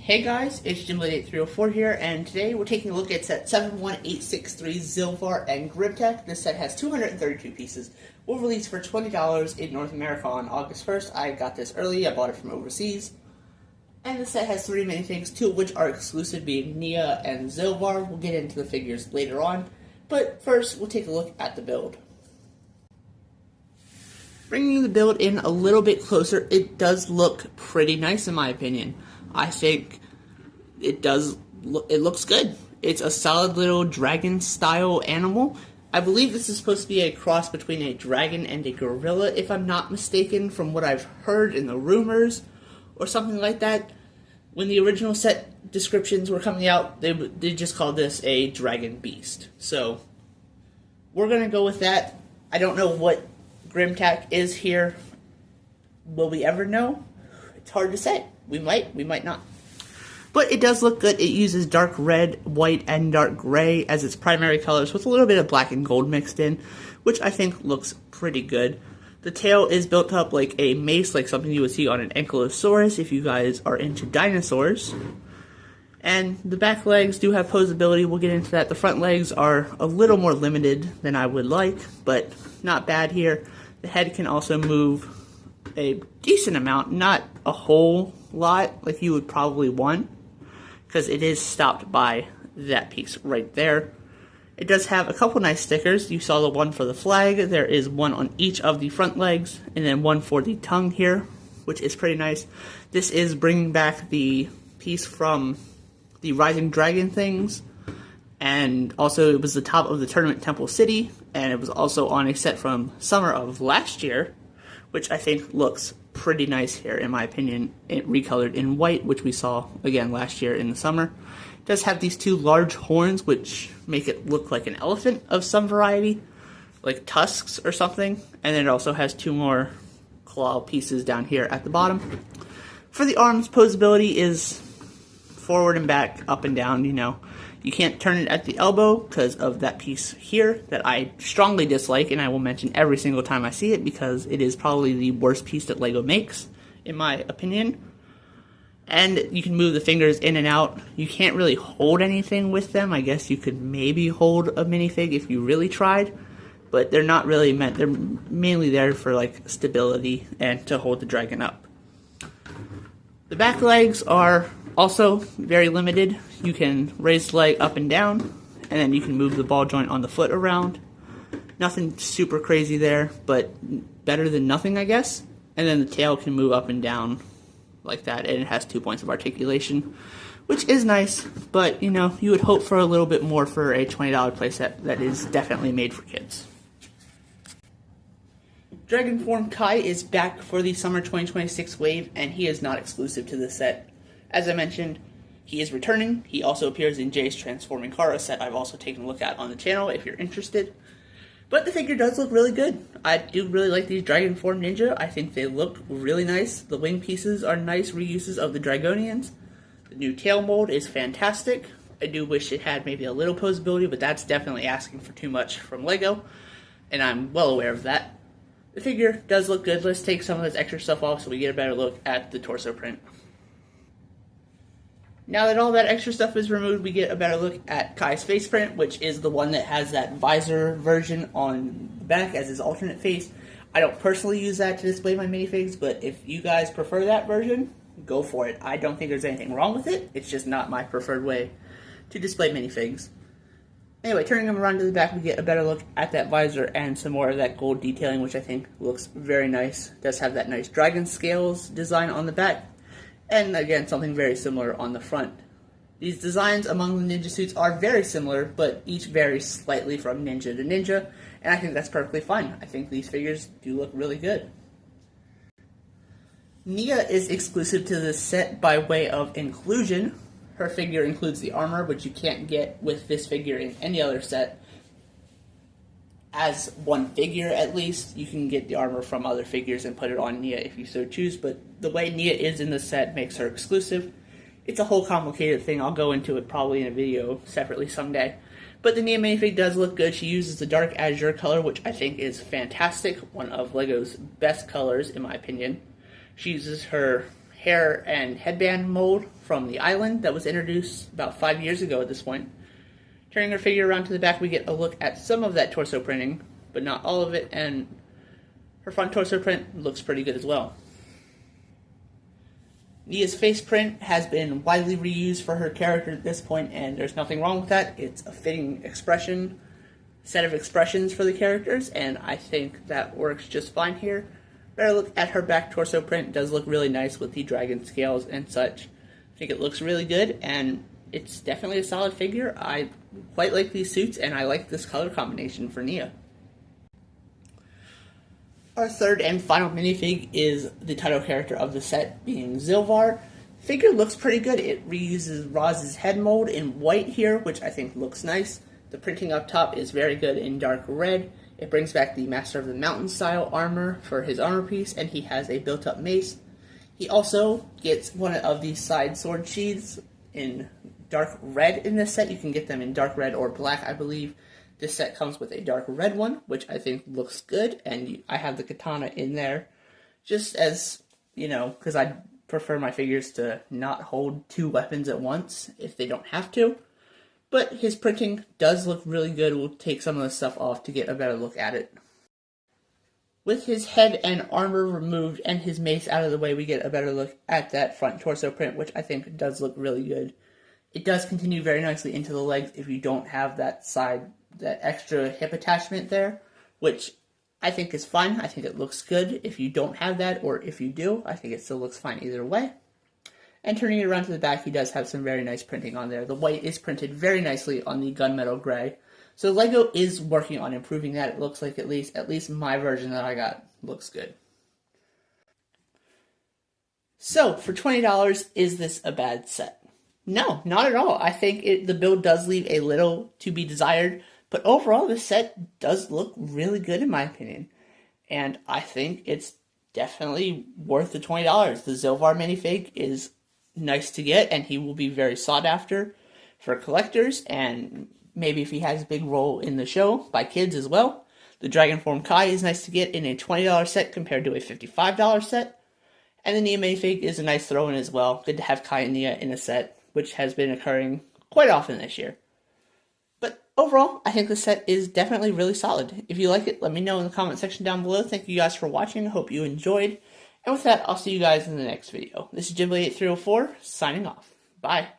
Hey guys, it's Jimblade8304 here, and today we're taking a look at set 71863 Zilvar and Grimtak. This set has 232 pieces. Will release for $20 in North America on August 1st. I got this early, I bought it from overseas. And the set has 3 minifigs, 2 of which are exclusive, being Nia and Zilvar. We'll get into the figures later on, but first we'll take a look at the build. Bringing the build in a little bit closer, it does look pretty nice in my opinion. I think it looks good. It's a solid little dragon style animal. I believe this is supposed to be a cross between a dragon and a gorilla, if I'm not mistaken, from what I've heard in the rumors, or something like that. When the original set descriptions were coming out, they just called this a dragon beast. So, we're going to go with that. I don't know what Grimtak is here. Will we ever know? It's hard to say. We might not. But it does look good. It uses dark red, white, and dark gray as its primary colors, with a little bit of black and gold mixed in, which I think looks pretty good. The tail is built up like a mace, like something you would see on an ankylosaurus if you guys are into dinosaurs. And the back legs do have posability. We'll get into that. The front legs are a little more limited than I would like, but not bad here. The head can also move a decent amount, not a whole lot like you would probably want, because it is stopped by that piece right there. It does have a couple nice stickers. You saw the one for the flag. There is one on each of the front legs, and then one for the tongue here, which is pretty nice. This is bringing back the piece from the Rising Dragon things, and also it was the top of the tournament Temple City, and it was also on a set from summer of last year, which I think looks pretty nice here, in my opinion. It recolored in white, which we saw again last year in the summer. It does have these 2 large horns, which make it look like an elephant of some variety, like tusks or something. And then it also has 2 more claw pieces down here at the bottom. For the arms, posability is forward and back, up and down, you know. You can't turn it at the elbow because of that piece here that I strongly dislike, and I will mention every single time I see it because it is probably the worst piece that LEGO makes, in my opinion. And you can move the fingers in and out. You can't really hold anything with them. I guess you could maybe hold a minifig if you really tried, but they're not really meant. They're mainly there for like stability and to hold the dragon up. The back legs are also very limited. You can raise the leg up and down, and then you can move the ball joint on the foot around. Nothing super crazy there, but better than nothing, I guess. And then the tail can move up and down like that, and it has 2 points of articulation, which is nice, but, you know, you would hope for a little bit more for a $20 playset that is definitely made for kids. Dragon Form Kai is back for the Summer 2026 wave, and he is not exclusive to this set. As I mentioned, he is returning. He also appears in Jay's Transforming Car, a set I've also taken a look at on the channel if you're interested. But the figure does look really good. I do really like these Dragon Form Ninja. I think they look really nice. The wing pieces are nice reuses of the Dragonians. The new tail mold is fantastic. I do wish it had maybe a little posability, but that's definitely asking for too much from LEGO, and I'm well aware of that. The figure does look good. Let's take some of this extra stuff off so we get a better look at the torso print. Now that all that extra stuff is removed, we get a better look at Kai's face print, which is the one that has that visor version on the back as his alternate face. I don't personally use that to display my minifigs, but if you guys prefer that version, go for it. I don't think there's anything wrong with it. It's just not my preferred way to display minifigs. Anyway, turning them around to the back, we get a better look at that visor and some more of that gold detailing, which I think looks very nice. It does have that nice dragon scales design on the back. And again, something very similar on the front. These designs among the ninja suits are very similar, but each varies slightly from ninja to ninja, and I think that's perfectly fine. I think these figures do look really good. Nia is exclusive to this set by way of inclusion. Her figure includes the armor, which you can't get with this figure in any other set. As one figure, at least, you can get the armor from other figures and put it on Nia if you so choose, but the way Nia is in the set makes her exclusive. It's a whole complicated thing. I'll go into it probably in a video separately someday. But the Nia minifig does look good. She uses the dark azure color, which I think is fantastic. One of LEGO's best colors, in my opinion. She uses her hair and headband mold from the island that was introduced about 5 years ago at this point. Turning her figure around to the back, we get a look at some of that torso printing, but not all of it, and her front torso print looks pretty good as well. Nia's face print has been widely reused for her character at this point, and there's nothing wrong with that. It's a fitting set of expressions for the characters, and I think that works just fine here. Better look at her back torso print. It does look really nice with the dragon scales and such. I think it looks really good, and it's definitely a solid figure. I quite like these suits, and I like this color combination for Nia. Our third and final minifig is the title character of the set, being Zilvar. Figure looks pretty good. It reuses Roz's head mold in white here, which I think looks nice. The printing up top is very good in dark red. It brings back the Master of the Mountain style armor for his armor piece, and he has a built-up mace. He also gets one of these side sword sheaths in dark red in this set. You can get them in dark red or black, I believe. This set comes with a dark red one, which I think looks good, and I have the katana in there, just as, because I prefer my figures to not hold two weapons at once if they don't have to. But his printing does look really good. We'll take some of the stuff off to get a better look at it. With his head and armor removed and his mace out of the way, we get a better look at that front torso print, which I think does look really good. It does continue very nicely into the legs if you don't have that extra hip attachment there, which I think is fine. I think it looks good if you don't have that, or if you do, I think it still looks fine either way. And turning it around to the back, he does have some very nice printing on there. The white is printed very nicely on the gunmetal gray. So LEGO is working on improving that. It looks like at least my version that I got looks good. So, for $20, is this a bad set? No, not at all. I think the build does leave a little to be desired, but overall this set does look really good in my opinion. And I think it's definitely worth the $20. The Zilvar minifig is nice to get, and he will be very sought after for collectors, and maybe if he has a big role in the show by kids as well. The Dragon Form Kai is nice to get in a $20 set compared to a $55 set. And the Nia minifig is a nice throw-in as well. Good to have Kai and Nia in a set, which has been occurring quite often this year. But overall, I think the set is definitely really solid. If you like it, let me know in the comment section down below. Thank you guys for watching. I hope you enjoyed. And with that, I'll see you guys in the next video. This is Ghibli8304, signing off. Bye.